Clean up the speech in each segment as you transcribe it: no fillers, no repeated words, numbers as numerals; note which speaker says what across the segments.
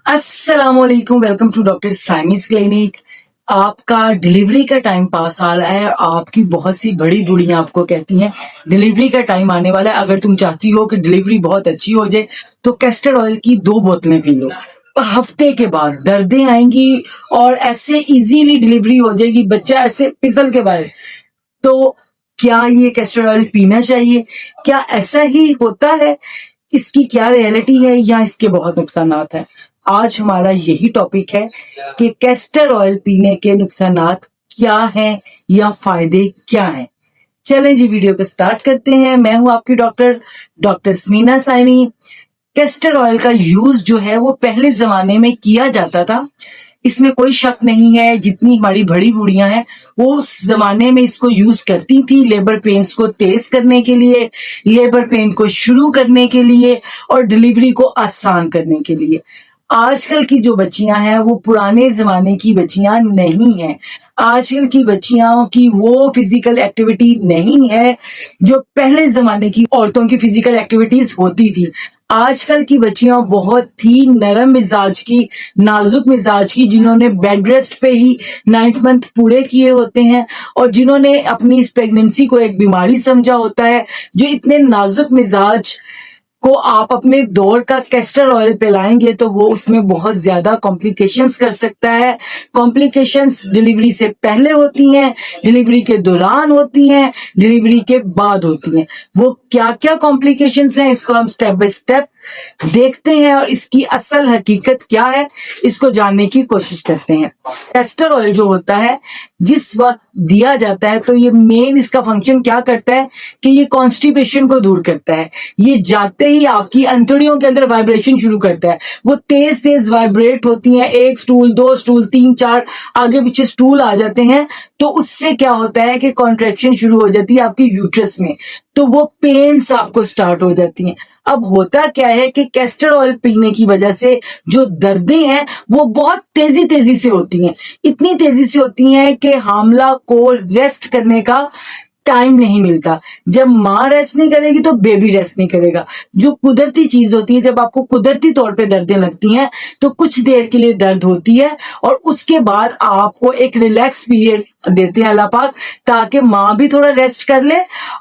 Speaker 1: अस्सलाम वालेकुम, welcome to doctor साइमिस clinic. आपका डिलीवरी का टाइम पास आ रहा है। आपकी बहुत सी बड़ी बूढ़ियां आपको कहती हैं डिलीवरी का टाइम आने वाला है, अगर तुम चाहती हो कि डिलीवरी बहुत अच्छी हो जाए तो कैस्टर ऑयल की 2 बोतलें पी लो। हफ्ते के बाद दर्दें आएंगी और ऐसे इजीली डिलीवरी हो जाएगी, बच्चा ऐसे फिसल के बाहर। तो क्या ये कैस्टर ऑयल पीना चाहिए? क्या ऐसा ही होता है? इसकी क्या रियलिटी है या इसके बहुत नुकसानात हैं? आज हमारा यही टॉपिक है कि कैस्टर ऑयल पीने के नुकसानात क्या हैं या फायदे क्या हैं। चलें जी, वीडियो को स्टार्ट करते हैं। मैं हूं आपकी डॉक्टर डॉक्टर स्मीना साइमी। कैस्टर ऑयल का यूज जो है वो पहले जमाने में किया जाता था, इसमें कोई शक नहीं है। जितनी हमारी बड़ी बूढ़ियां हैं वो उस जमाने में इसको यूज करती थी लेबर पेन्स को तेज करने के लिए, लेबर पेन को शुरू करने के लिए और डिलीवरी को आसान करने के लिए। आजकल की जो बच्चियां हैं वो पुराने जमाने की बच्चियां नहीं हैं। आजकल की बच्चियों की वो फिजिकल एक्टिविटी नहीं है जो पहले जमाने की औरतों की फिजिकल एक्टिविटीज होती थी। आजकल की बच्चियां बहुत ही नरम मिजाज की, नाजुक मिजाज की, जिन्होंने बेड रेस्ट पे ही 9th मंथ पूरे किए होते हैं और जिन्होंने अपनी इस प्रेगनेंसी को एक बीमारी समझा होता है, जो इतने नाजुक मिजाज को आप अपने दौर का कैस्टर ऑयल पिलाएंगे तो वो उसमें बहुत ज्यादा कॉम्प्लिकेशंस कर सकता है। कॉम्प्लिकेशंस डिलीवरी से पहले होती हैं, डिलीवरी के दौरान होती हैं, डिलीवरी के बाद होती हैं। वो क्या क्या कॉम्प्लिकेशंस हैं इसको हम स्टेप बाय स्टेप देखते हैं और इसकी असल हकीकत क्या है इसको जानने की कोशिश करते हैं। कैस्टर ऑयल जो होता है जिस वक्त दिया जाता है तो ये मेन इसका फंक्शन क्या करता है कि ये कॉन्स्टिपेशन को दूर करता है। ये जाते ही आपकी अंतड़ियों के अंदर वाइब्रेशन शुरू करता है। वो तेज तेज वाइब्रेट होती हैं, 1 स्टूल 2 स्टूल 3 4 आगे पीछे स्टूल आ जाते हैं। तो उससे क्या होता है कि कॉन्ट्रैक्शन शुरू हो जाती है आपकी यूट्रस में, तो वो पेन्स आपको स्टार्ट हो जाती हैं। अब होता क्या है कि कैस्टर ऑयल पीने की वजह से जो दर्दें हैं वो बहुत तेजी तेजी से होती हैं। इतनी तेजी से होती हैं कि हामला को रेस्ट करने का टाइम नहीं मिलता। जब माँ रेस्ट नहीं करेगी तो बेबी रेस्ट नहीं करेगा। जो कुदरती चीज होती है, जब आपको कुदरती तौर पे दर्दें लगती हैं तो कुछ देर के लिए दर्द होती है और उसके बाद आपको एक रिलैक्स पीरियड देते हैं अल्लाह पाक, ताकि माँ भी थोड़ा रेस्ट कर ले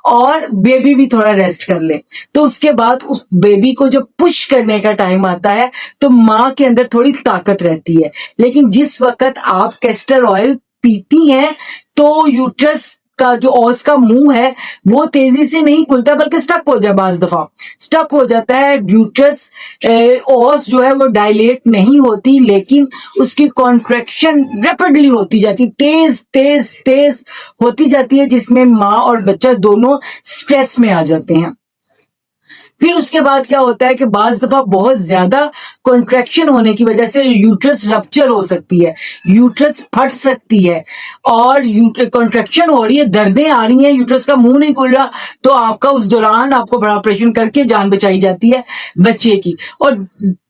Speaker 1: और बेबी भी थोड़ा रेस्ट कर ले। तो उसके बाद उस बेबी को जब पुश करने का टाइम आता है तो माँ के अंदर थोड़ी ताकत रहती है। लेकिन जिस वक्त आप कैस्टर ऑयल पीती हैं तो यूट्रस का जो औस का मुंह है वो तेजी से नहीं खुलता बल्कि स्टक हो जाए, बाज दफा स्टक हो जाता है। यूट्रस औस जो है वो डायलेट नहीं होती, लेकिन उसकी कॉन्ट्रैक्शन रैपिडली होती जाती, तेज तेज तेज होती जाती है, जिसमें माँ और बच्चा दोनों स्ट्रेस में आ जाते हैं। फिर उसके बाद क्या होता है कि बाज दफा बहुत ज्यादा कॉन्ट्रैक्शन होने की वजह से यूट्रस रप्चर हो सकती है, यूट्रस फट सकती है और कॉन्ट्रैक्शन हो रही है, दर्दें आ रही हैं, यूट्रस का मुंह नहीं खुल रहा, तो आपका उस दौरान आपको बड़ा ऑपरेशन करके जान बचाई जाती है बच्चे की। और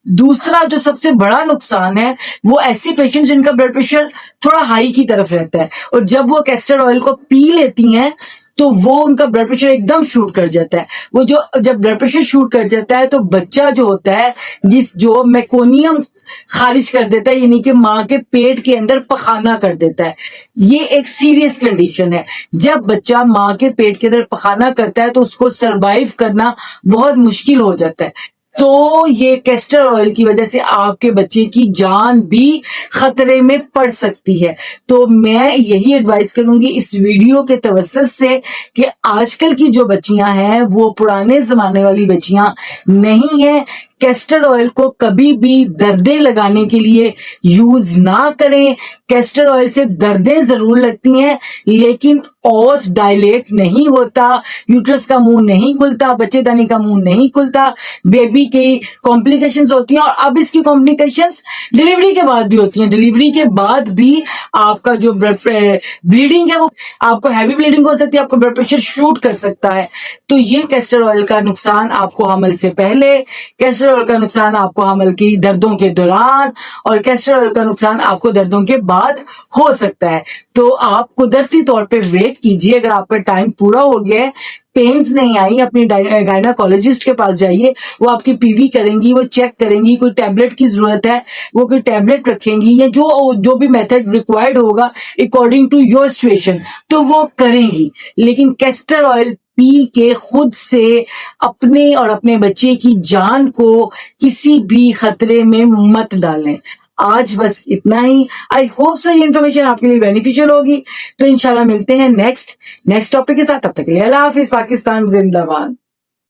Speaker 1: दूसरा जो सबसे बड़ा नुकसान है वो ऐसे पेशेंट जिनका ब्लड प्रेशर थोड़ा हाई की तरफ रहता है और जब वो कैस्टर ऑयल को पी लेती हैं तो वो उनका ब्लड प्रेशर एकदम शूट कर जाता है। वो जो जब ब्लड प्रेशर शूट कर जाता है तो बच्चा जो होता है जो मेकोनियम खारिज कर देता है, यानी कि माँ के पेट के अंदर पखाना कर देता है। ये एक सीरियस कंडीशन है। जब बच्चा माँ के पेट के अंदर पखाना करता है तो उसको सरवाइव करना बहुत मुश्किल हो जाता है। तो ये कैस्टर ऑयल की वजह से आपके बच्चे की जान भी खतरे में पड़ सकती है। तो मैं यही एडवाइस करूंगी इस वीडियो के तवज्जुह से कि आजकल की जो बच्चियां हैं वो पुराने जमाने वाली बच्चियां नहीं है। कैस्टर ऑयल को कभी भी दर्दें लगाने के लिए यूज ना करें। कैस्टर ऑयल से दर्दें जरूर लगती हैं लेकिन ऑस डायलेट नहीं होता, यूट्रस का मुंह नहीं खुलता, बच्चेदानी का मुंह नहीं खुलता, बेबी की कॉम्प्लिकेशंस होती हैं। और अब इसकी कॉम्प्लिकेशंस डिलीवरी के बाद भी होती हैं। डिलीवरी के बाद भी आपका जो ब्लीडिंग है वो आपको हैवी ब्लीडिंग हो सकती है, आपको ब्लड प्रेशर शूट कर सकता है। तो ये कैस्टर ऑयल का नुकसान आपको हमल से पहले, कैस्टर ऑयल का नुकसान आपको हमल की दर्दों के दौरान और कैस्टर ऑयल का नुकसान आपको दर्दों के बाद हो सकता है। तो आप कुदरती तौर पे वेट कीजिए। अगर आपका टाइम पूरा हो गया है पेन्स नहीं आई, अपनी गायनाकोलॉजिस्ट के पास जाइए, वो आपकी पीवी करेंगी, वो चेक करेंगी, कोई टैबलेट की जरूरत है वो कोई टैबलेट रखेंगी, या जो भी मेथड रिक्वायर्ड होगा अकॉर्डिंग टू योर सिचुएशन तो वो करेंगी। लेकिन कैस्टर ऑयल पी के खुद से अपने और अपने बच्चे की जान को किसी भी खतरे में मत डालें। आज बस इतना ही। आई होप सो ये इन्फॉर्मेशन आपके लिए बेनिफिशियल होगी। तो इंशाल्लाह मिलते हैं नेक्स्ट टॉपिक के साथ। तब तक के लिए अल्लाह हाफिज। पाकिस्तान जिंदाबाद।